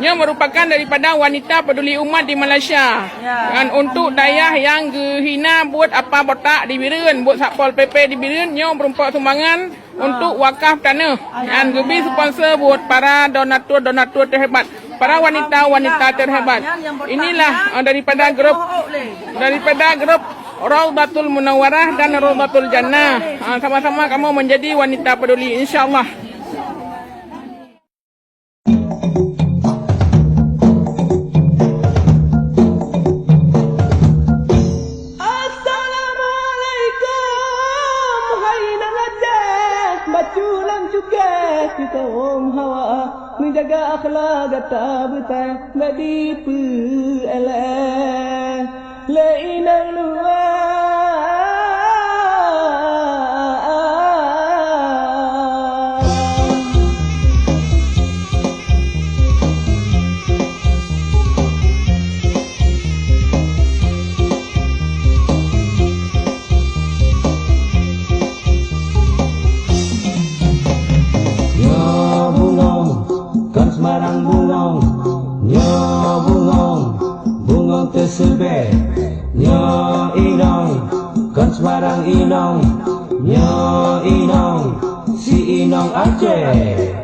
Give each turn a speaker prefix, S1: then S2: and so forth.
S1: Ia merupakan daripada wanita peduli umat di Malaysia. Dan untuk dayah yang hina buat apa botak di Biren, buat Satpol PP di Biren, ia berumpak sumbangan untuk wakaf tanah. Dan lebih sponsor buat para donatur terhebat, para wanita-wanita terhebat. Inilah daripada grup Rawdatul Munawwarah dan Rawdatul Jannah. Sama-sama kamu menjadi wanita peduli, insyaAllah.
S2: Assalamualaikum, hai nangadah, baculang juga kita hawa, menjaga akhlak gata betai, ngadipu elah, leinang luar. Semarang bungong, nyo bungong, bungong tersebut, nyo inong, kan Semarang inong, nyo inong, si inong Aceh.